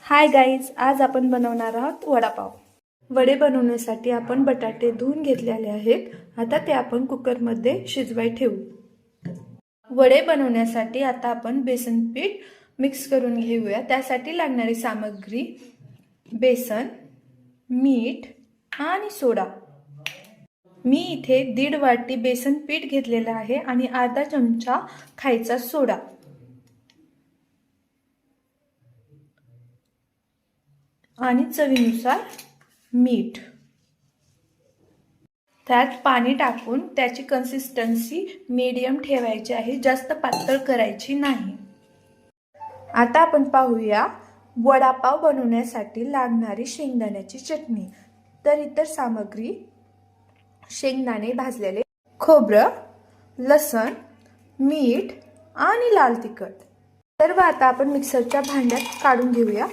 Hi guys, आज आपण बनवणार आहोत वडापाव। वडे बनवण्यासाठी आपण बटाटे धुवून घेतलेले आहेत। आता ते आपण कुकरमध्ये शिजवाय ठेवू। वडे बनवण्यासाठी आता आपण बेसन पीठ मिक्स करून घेऊया। त्यासाठी लागणारी सामग्री बेसन, मीठ आणि सोडा। मी इथे 1.5 वाटी बेसन पीठ घेतलेले आहे आणि अर्धा चमचा खायचा सोडा आणि चवीनुसार मीठ। त्यात पाणी टाकून त्याची कन्सिस्टन्सी मीडियम ठेवायची आहे, जास्त पातळ करायची नाही। आता आपण पाहूया वडापाव बनवण्यासाठी लागणारी शेंगदाण्याची चटणी। तर इतर सामग्री शेंगदाणे भाजलेले, खोबरं, लसण, मीठ आणि लाल तिखट। सर्व आता आपण मिक्सरच्या भांड्यात काढून घेऊया।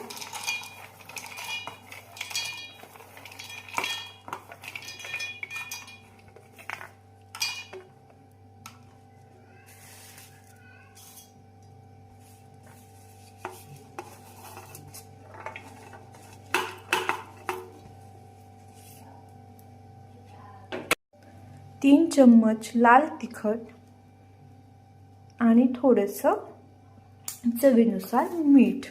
तीन चम्मच लाल तिखट आणि थोडंसं चवीनुसार मीठ।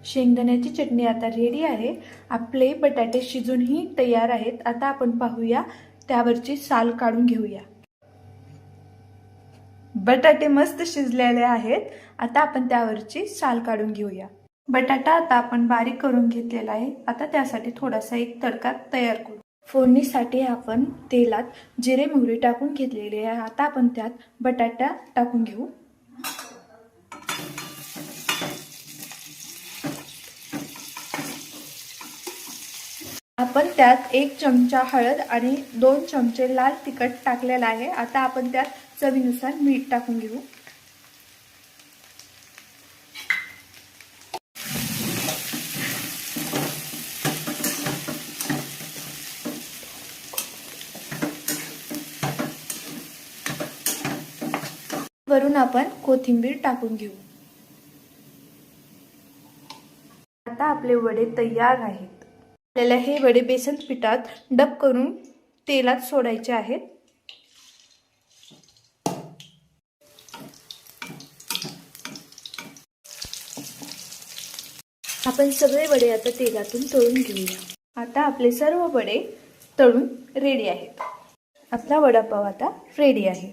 शेंगदाण्याची चटणी आता रेडी आहे। आपले बटाटे शिजूनही तयार आहेत। आता आपण पाहूया त्यावरची साल काढून घेऊया। बटाटे मस्त शिजलेले आहेत। आता आपण त्यावरची साल काढून घेऊया। बटाटा आता आपण बारीक करून घेतलेला आहे। आता त्यासाठी थोडासा एक तडका तयार करू। फोडणीसाठी आपण तेलात जिरे मोहरी टाकून घेतलेले आहे। आता आपण त्यात बटाटा टाकून घेऊ। आपण त्यात 1 चमचा हळद आणि 2 चमचे लाल तिखट टाकलेला आहे। आता आपण त्यात चवीनुसार मीठ टाकून घेऊ। वरून आपण कोथिंबीर टाकून घेऊ। आता आपले वडे तयार आहेत। आपल्याला हे वडे बेसन पिठात डब करून तेलात सोडायचे आहेत। आपण सगळे वडे आता तेलातून तळून घेऊया। आता आपले सर्व वडे तळून रेडी आहेत। आपला वडापाव आता रेडी आहे।